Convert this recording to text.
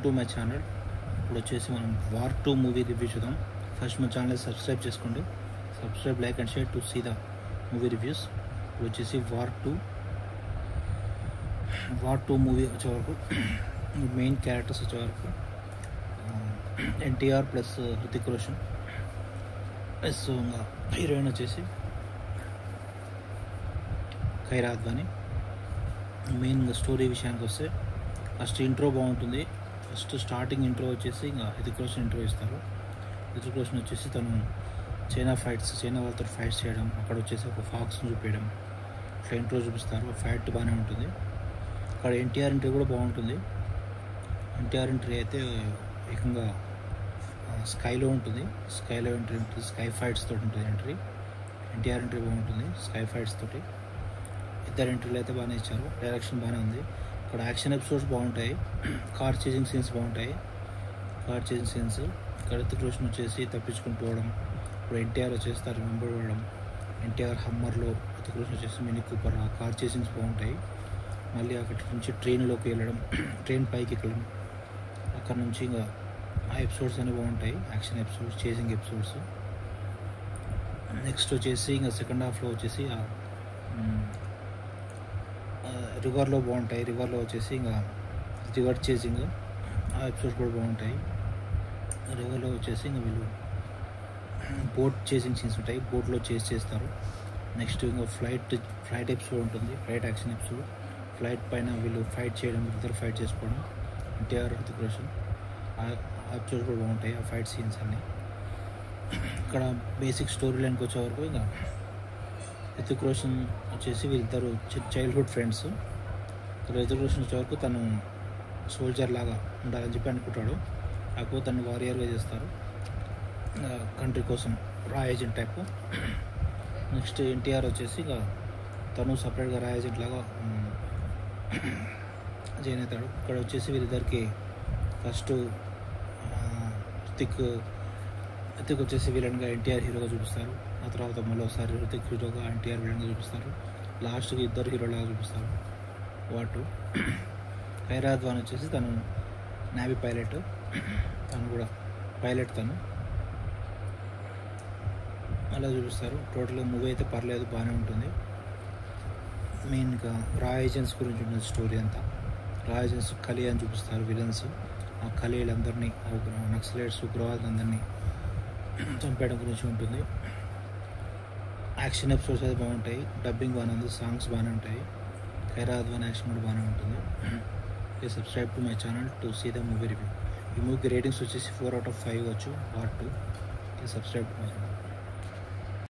To my channel. ఇప్పుడు వచ్చేసి మనం వార్ 2 మూవీ రివ్యూ చూద్దాం. ఫస్ట్ మన ఛానల్ సబ్స్క్రైబ్ చేసుకోండి. Subscribe, like and share to see the movie reviews. ఇప్పుడు వచ్చేసి వార్ 2 మూవీ వచ్చేవరకు మెయిన్ క్యారెక్టర్స్ వచ్చేవరకు NTR plus Hrithik Roshan plus heroine వచ్చేసి ఖైరా అద్వానీ. మెయిన్గా స్టోరీ విషయానికి వస్తే ఫస్ట్ ఇంట్రో బాగుంటుంది. ఫస్ట్ స్టార్టింగ్ ఇంట్రో వచ్చేసి ఇంకా హృతిక్ రోషన్ ఇంట్రో ఇస్తారు. హృతిక్ రోషన్ వచ్చేసి తను చైనా వాళ్ళతో ఫైట్స్ చేయడం, అక్కడ వచ్చేసి ఒక ఫాక్స్ని చూపించడం, ఇట్లా ఇంట్రో చూపిస్తారు. ఫైట్ బాగానే ఉంటుంది. అక్కడ ఎన్టీఆర్ ఎంట్రీ కూడా బాగుంటుంది. ఎన్టీఆర్ ఎంట్రీ అయితే ఏకంగా స్కైలో ఉంటుంది. స్కైలో ఎంట్రీ ఉంటుంది. స్కై ఫైట్స్ తోటి ఉంటుంది ఎంట్రీ. ఎన్టీఆర్ ఎంట్రీ బాగుంటుంది స్కై ఫైట్స్ తోటి. ఇద్దరు ఎంట్రీలు అయితే బాగానే ఇచ్చారు. డైరెక్షన్ బాగానే ఉంది. ఇక్కడ యాక్షన్ ఎపిసోడ్స్ బాగుంటాయి. కార్ చేజింగ్ సీన్స్ బాగుంటాయి. ఇక్కడ హృతిక్ రోషన్ వచ్చేసి తప్పించుకుని పోవడం, ఇప్పుడు ఎన్టీఆర్ వచ్చేసి తను వెంబడడం, ఎన్టీఆర్ హమ్మర్లో హృతిక్ రోషన్ వచ్చేసి మినీ కూపర్, ఆ కార్ చేజింగ్స్ బాగుంటాయి. మళ్ళీ అక్కడి నుంచి ట్రైన్లోకి వెళ్ళడం, ట్రైన్ పైకి ఎక్కడం, అక్కడ నుంచి ఇంకా ఆ ఎపిసోడ్స్ అనేవి బాగుంటాయి. Action episodes, chasing episodes. Next వచ్చేసి ఇంకా సెకండ్ హాఫ్లో వచ్చేసి రివర్లో బాగుంటాయి. రివర్లో వచ్చేసి ఇంకా రివర్ చేజింగ్, ఆ ఎపిసోడ్స్ కూడా బాగుంటాయి. రివర్లో వచ్చేసి ఇంకా వీళ్ళు బోట్ చేజింగ్ సీన్స్ ఉంటాయి. బోట్లో చేస్తారు. నెక్స్ట్ ఇంకా ఫ్లైట్ ఎపిసోడ్ ఉంటుంది. Flight action episode. ఫ్లైట్ పైన వీళ్ళు ఫైట్ చేయడం, ఇద్దరు ఫైట్ చేసుకోవడం, ఎన్టీఆర్ హృతిక్ రోషన్, ఆ ఎపిసోడ్స్ కూడా బాగుంటాయి. ఆ ఫైట్ సీన్స్ అన్నీ. ఇక్కడ బేసిక్ స్టోరీ లైన్కి వచ్చే వరకు ఇంకా హృతిక్ రోషన్ వచ్చేసి వీళ్ళిద్దరు చైల్డ్హుడ్ ఫ్రెండ్స్. హృతిక్ రోషన్ వచ్చే వరకు తను సోల్జర్ లాగా ఉండాలని చెప్పి అనుకుంటాడు. కాకపోతే తను వారియర్గా చేస్తారు కంట్రీ కోసం, రా ఏజెంట్ టైప్. నెక్స్ట్ ఎన్టీఆర్ వచ్చేసి ఇక తను సపరేట్గా రా ఏజెంట్ లాగా జాయిన్ అవుతాడు. ఇక్కడ వచ్చేసి వీళ్ళిద్దరికి ఫస్ట్ హృతిక్ వచ్చేసి విలన్గా, ఎన్టీఆర్ హీరోగా చూపిస్తారు. ఆ తర్వాత మళ్ళీ ఒకసారి హృతిక్ హీరోగా, ఎన్టీఆర్ విలన్గా చూపిస్తారు. లాస్ట్కి ఇద్దరు హీరోలాగా చూపిస్తారు. వాటు ఖైరా అద్వానీ వచ్చేసి తను నేవీ పైలట్, తను కూడా పైలట్ తను అలా చూపిస్తారు. టోటల్గా మూవీ అయితే పర్లేదు, బాగానే ఉంటుంది. మెయిన్గా రా ఏజెంట్స్ గురించి ఉంటుంది స్టోరీ అంతా. రా ఏజెంట్స్ ఖలీ అని చూపిస్తారు, విలన్స్. ఆ ఖలీలందరినీ, నక్సలైట్స్, ఉగ్రవాదులందరినీ చంపేయడం గురించి ఉంటుంది. యాక్షన్ ఎపిసోడ్స్ అయితే బాగుంటాయి. డబ్బింగ్ బాగానే ఉంది. సాంగ్స్ బాగానే ఉంటాయి. ఖైరా అద్వానీ యాక్షన్ కూడా బాగానే ఉంటుంది. Please subscribe to my channel to see the movie review. ఈ మూవీకి రేటింగ్స్ వచ్చేసి 4/5 వచ్చు. War 2. Please subscribe to my channel.